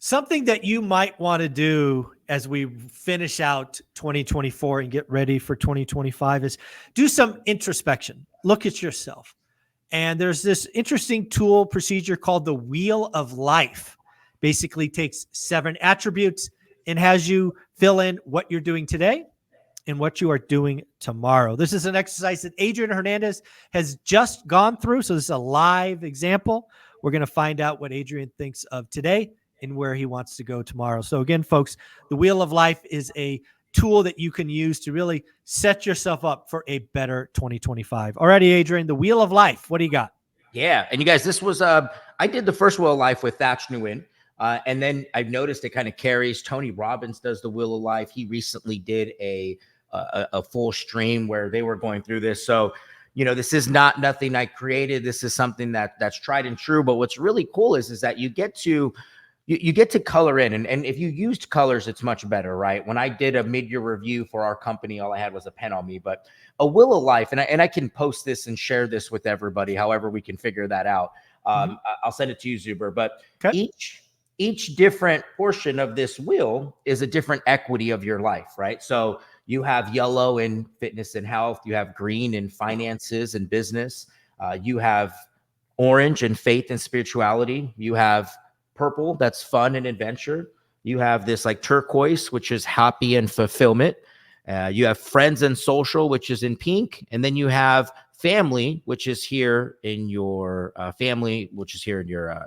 Something that you might want to do as we finish out 2024 and get ready for 2025 is do some introspection. Look at yourself. And there's this interesting tool procedure called the Wheel of Life. Basically takes 7 attributes and has you fill in what you're doing today and what you are doing tomorrow. This is an exercise that Adrian Hernandez has just gone through. So this is a live example. We're going to find out what Adrian thinks of today and where he wants to go tomorrow. So again, folks, the Wheel of Life is a tool that you can use to really set yourself up for a better 2025. Alrighty, Adrian, the Wheel of Life. What do you got? Yeah. And you guys, this was, I did the first Wheel of Life with Thatch Nguyen. And then I've noticed it kind of carries. Tony Robbins does the Wheel of Life. He recently did a full stream where they were going through this. So, you know, this is nothing I created. This is something that's tried and true. But what's really cool is that you get to color in. And if you used colors, it's much better, right? When I did a mid-year review for our company, all I had was a pen on me. But a Wheel of Life, and I can post this and share this with everybody, however we can figure that out. I'll send it to you, Zuber. But okay. Each different portion of this wheel is a different equity of your life, right? So you have yellow in fitness and health. You have green in finances and business. You have orange in faith and spirituality. You have purple, that's fun and adventure. You have this like turquoise, which is happy and fulfillment. You have friends and social, which is in pink. And then you have family, which is here in your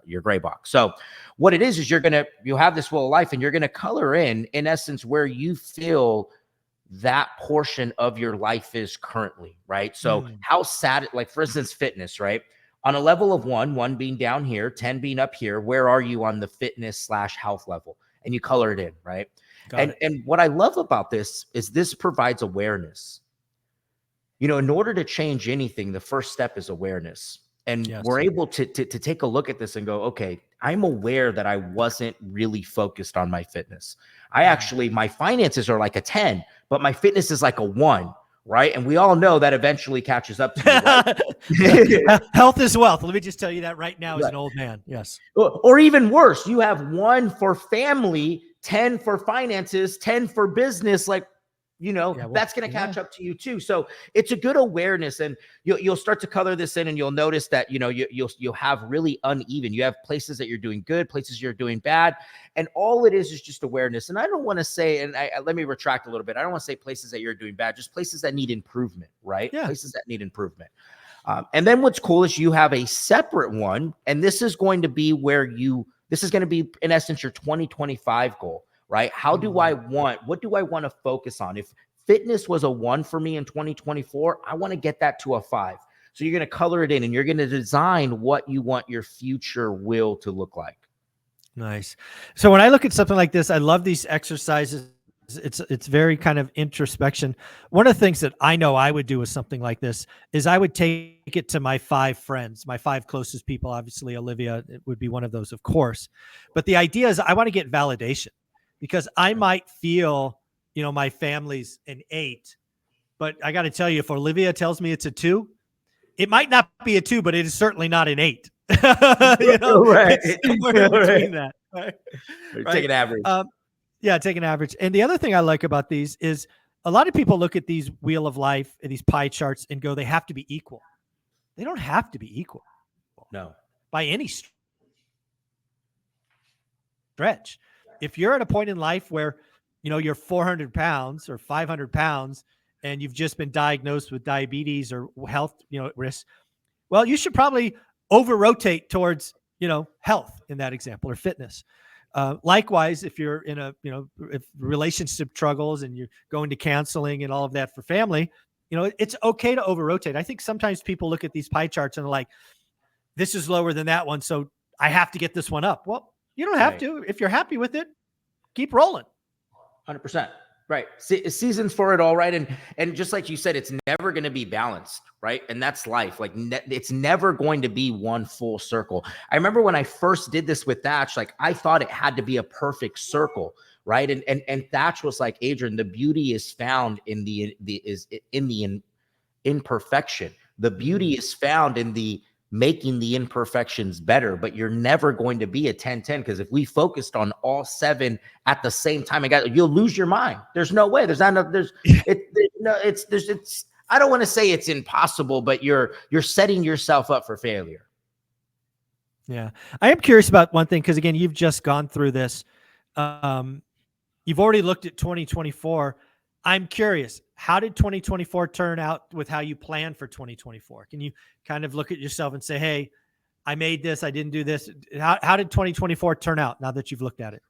your gray box. So what it is you'll have this Wheel of Life and you're going to color in essence, where you feel that portion of your life is currently, right? So how sad, like for instance, fitness, right? On a level of 1 being down here, 10 being up here, where are you on the fitness/health level? And you color it in, right? And what I love about this is this provides awareness. You know, in order to change anything, the first step is awareness. And we're able to take a look at this and go, okay, I'm aware that I wasn't really focused on my fitness. My finances are like a 10, but my fitness is like a 1. Right. And we all know that eventually catches up to you. Right? Health is wealth. Let me just tell you that right now as an old man. Yes. Or even worse, you have 1 for family, 10 for finances, 10 for business. Like, you know, that's going to catch up to you too. So it's a good awareness, and you'll start to color this in, and you'll notice that, you know, you'll have really uneven. You have places that you're doing good, places you're doing bad. And all it is just awareness. And I don't want to say, and let me retract a little bit. I don't want to say places that you're doing bad, just places that need improvement, right? Yeah. Places that need improvement. And then what's cool is you have a separate one, and this is going to be this is going to be in essence your 2025 goal. Right? What do I want to focus on? If fitness was a 1 for me in 2024, I want to get that to a 5. So you're going to color it in, and you're going to design what you want your future will to look like. Nice. So when I look at something like this, I love these exercises. It's very kind of introspection. One of the things that I know I would do with something like this is I would take it to my 5 friends, my 5 closest people. Obviously, Olivia would be one of those, of course. But the idea is I want to get validation. Because I might feel, you know, my family's an 8, but I got to tell you, if Olivia tells me it's a 2, it might not be a 2, but it is certainly not an 8. You know, right? Somewhere between that. Right? Take an average. Take an average. And the other thing I like about these is a lot of people look at these Wheel of Life and these pie charts and go, they have to be equal. They don't have to be equal. No, by any stretch. If you're at a point in life where, you know, you're 400 pounds or 500 pounds and you've just been diagnosed with diabetes or health, you know, risks, well, you should probably over-rotate towards, you know, health in that example, or fitness. Likewise, if you're in a, you know, if relationship struggles and you're going to counseling and all of that for family, you know, it's okay to over-rotate. I think sometimes people look at these pie charts and they're like, this is lower than that one, so I have to get this one up. Well, you don't have to. If you're happy with it, keep rolling. 100%. Right. Seasons for it all. Right. And just like you said, it's never going to be balanced. Right. And that's life. Like it's never going to be one full circle. I remember when I first did this with Thatch, like I thought it had to be a perfect circle. Right. And Thatch was like, Adrian, the beauty is found in the imperfection. The beauty is found in the making the imperfections better, but you're never going to be a 10-10, because if we focused on all 7 at the same time, you'll lose your mind. There's no way. There's not enough. It's I don't want to say it's impossible, but you're setting yourself up for failure. Yeah. I am curious about one thing, because again, you've just gone through this. You've already looked at 2024. I'm curious, how did 2024 turn out with how you planned for 2024? Can you kind of look at yourself and say, hey, I made this, I didn't do this. How did 2024 turn out now that you've looked at it?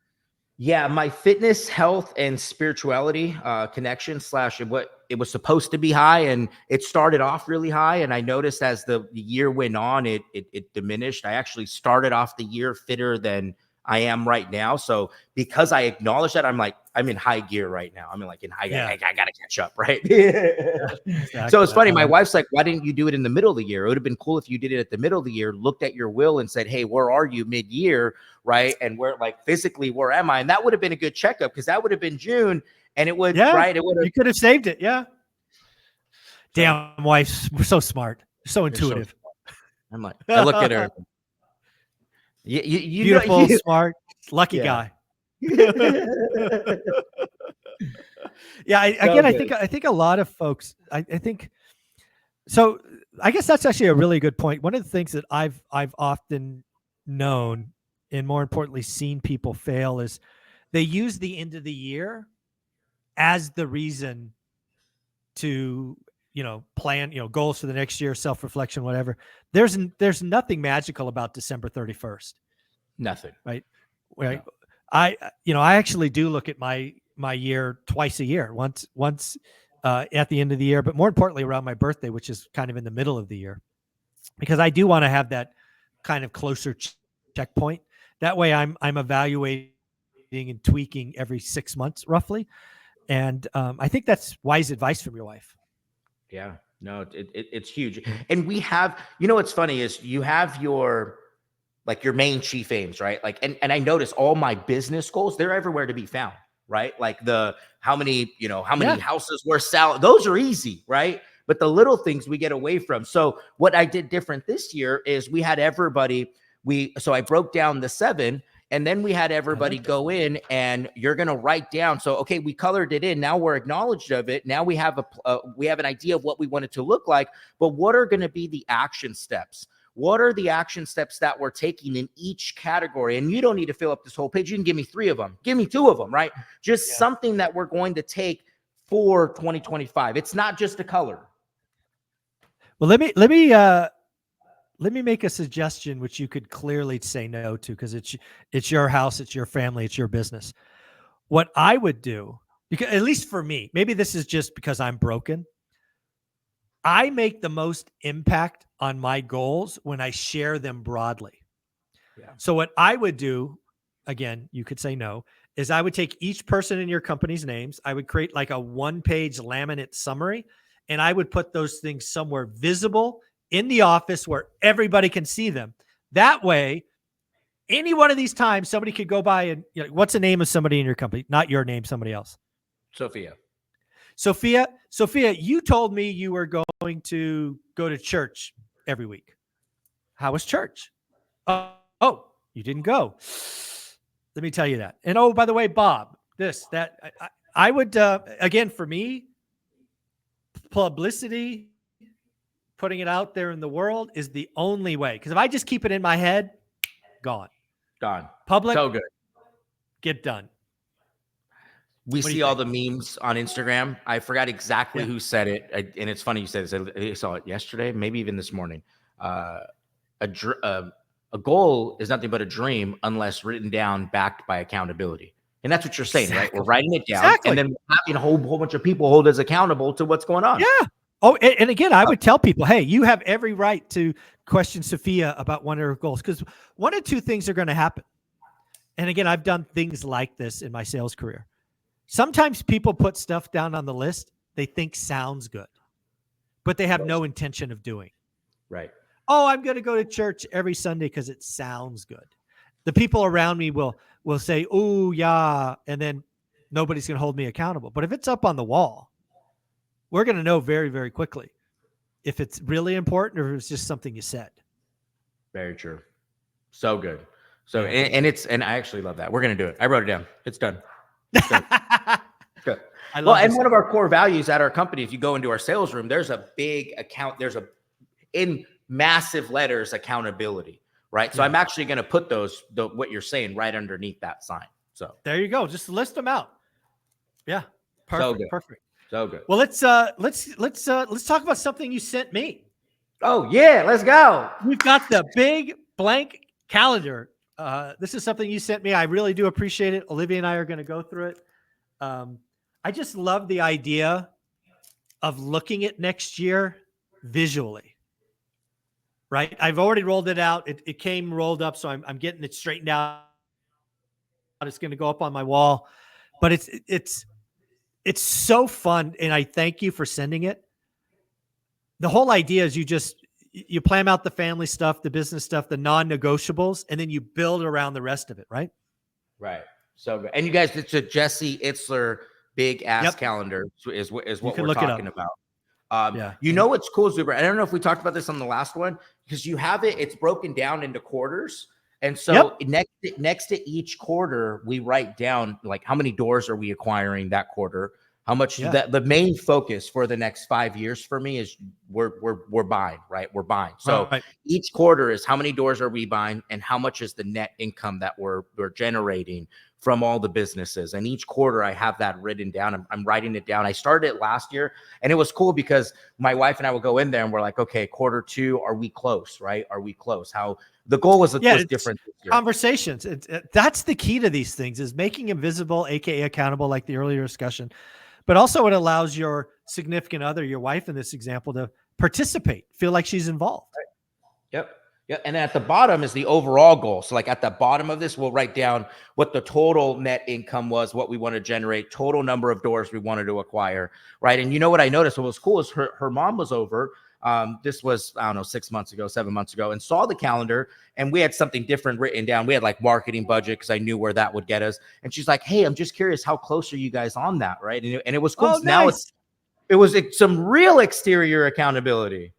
Yeah, my fitness, health, and spirituality connection / what it was supposed to be high, and it started off really high. And I noticed as the year went on, it diminished. I actually started off the year fitter than I am right now. So because I acknowledge that, I'm in high gear right now. I'm in high gear. I got to catch up, right? Exactly. So it's funny. My wife's like, why didn't you do it in the middle of the year? It would have been cool if you did it at the middle of the year, looked at your will and said, hey, where are you mid-year? Right. And where, physically, where am I? And that would have been a good checkup, because that would have been June, and it would, right. It would have, you could have saved it. Yeah. Damn, wives, we're so smart. So intuitive. I'm like, I look at her. You beautiful, smart, lucky guy. Yeah. I think a lot of folks, I think, so I guess that's actually a really good point. One of the things that I've often known, and more importantly, seen people fail, is they use the end of the year as the reason to, plan, goals for the next year, self-reflection, whatever. There's nothing magical about December 31st. Nothing. Right. No. I actually do look at my year twice a year, once at the end of the year, but more importantly around my birthday, which is kind of in the middle of the year, because I do want to have that kind of closer checkpoint. That way I'm evaluating and tweaking every 6 months roughly. And I think that's wise advice from your wife. Yeah, no, it's huge. And we have, what's funny is you have your main chief aims, right? And I notice all my business goals, they're everywhere to be found, right? How many houses we're selling, those are easy, right? But the little things we get away from. So what I did different this year is we had everybody, so I broke down the 7, and then we had everybody go in, and you're going to write down. So, okay, we colored it in. Now we're acknowledged of it. Now we have an idea of what we want it to look like, but what are going to be the action steps? What are the action steps that we're taking in each category? And you don't need to fill up this whole page. You can give me 3 of them. Give me 2 of them, right? Just something that we're going to take for 2025. It's not just a color. Well, let me make a suggestion, which you could clearly say no to, because it's your house, it's your family, it's your business. What I would do, because at least for me, maybe this is just because I'm broken, I make the most impact on my goals when I share them broadly. Yeah. So what I would do, again, you could say no, is I would take each person in your company's names. I would create a 1-page laminate summary, and I would put those things somewhere visible in the office where everybody can see them. That way, any one of these times, somebody could go by and, what's the name of somebody in your company? Not your name, somebody else. Sophia, you told me you were going to go to church every week. How was church? Oh, you didn't go. Let me tell you that. And oh, by the way, Bob, I would, again, for me, publicity, putting it out there in the world is the only way. Because if I just keep it in my head, gone. Public, so good. Get done. We see all the memes on Instagram. I forgot exactly who said it. And it's funny you said it. I saw it yesterday, maybe even this morning. A goal is nothing but a dream unless written down, backed by accountability. And that's what you're saying, right? We're writing it down, and then having a whole bunch of people hold us accountable to what's going on. Yeah. Oh, and again, I would tell people, hey, you have every right to question Sophia about one of her goals, because 1 or 2 things are going to happen. And again, I've done things like this in my sales career. Sometimes people put stuff down on the list they think sounds good, but they have no intention of doing. Right. Oh, I'm going to go to church every Sunday because it sounds good. The people around me will say, oh, yeah, and then nobody's going to hold me accountable. But if it's up on the wall, we're going to know very, very quickly if it's really important or if it's just something you said. Very true. So good. So, and I actually love that. We're going to do it. I wrote it down. It's done. It's done. Good. Well, and one of our core values at our company, if you go into our sales room, there's a big account. There's in massive letters, accountability, right? So I'm actually going to put what you're saying right underneath that sign. So there you go. Just list them out. Yeah. Perfect. So good. Perfect. So good. Well, let's talk about something you sent me. Oh yeah. Let's go. We've got the big blank calendar. This is something you sent me. I really do appreciate it. Olivia and I are going to go through it. I just love the idea of looking at next year visually. Right. I've already rolled it out. It came rolled up. So I'm getting it straightened out. It's going to go up on my wall, but it's so fun. And I thank you for sending it. The whole idea is you plan out the family stuff, the business stuff, the non-negotiables, and then you build around the rest of it. Right. Right. So good. And you guys, it's a Jesse Itzler big ass calendar is what we're talking about. You know what's cool, Zuber? I don't know if we talked about this on the last one, because you have it's broken down into quarters. And so next to each quarter, we write down like how many doors are we acquiring that quarter? How much the main focus for the next 5 years for me is we're buying, right? We're buying. So each quarter is how many doors are we buying and how much is the net income that we're generating from all the businesses. And each quarter I have that written down. I'm writing it down. I started it last year and it was cool because my wife and I will go in there and we're like, okay, quarter 2, are we close? Right? Are we close? How the goal was different this year. Conversations. That's the key to these things, is making them visible, AKA accountable, like the earlier discussion. But also it allows your significant other, your wife in this example, to participate, feel like she's involved. Yep. And then at the bottom is the overall goal. So like at the bottom of this, we'll write down what the total net income was, what we want to generate, total number of doors we wanted to acquire. Right. And you know what I noticed? What was cool is her mom was over. This was, I don't know, 6 months ago, 7 months ago, and saw the calendar, and we had something different written down. We had like marketing budget, because I knew where that would get us. And she's like, hey, I'm just curious, how close are you guys on that? Right. And it was cool. Oh, now nice. it was some real exterior accountability.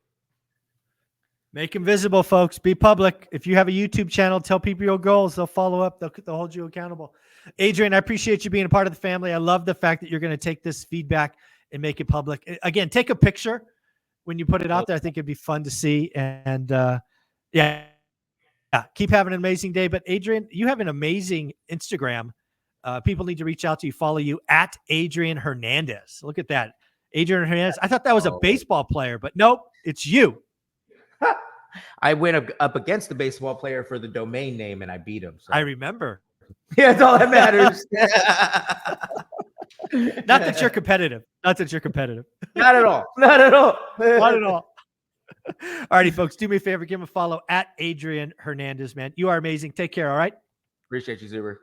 Make them visible, folks. Be public. If you have a YouTube channel, tell people your goals. They'll follow up. They'll hold you accountable. Adrian, I appreciate you being a part of the family. I love the fact that you're going to take this feedback and make it public. Again, take a picture when you put it out there. I think it'd be fun to see. And keep having an amazing day. But Adrian, you have an amazing Instagram. People need to reach out to you, follow you at Adrian Hernandez. Look at that. Adrian Hernandez. I thought that was a baseball player, but nope, it's you. I went up against the baseball player for the domain name and I beat him. So. I remember. Yeah, that's all that matters. Not that you're competitive. Not at all. Not at all. All righty, folks. Do me a favor. Give him a follow at Adrian Hernandez, man. You are amazing. Take care. All right. Appreciate you, Zuber.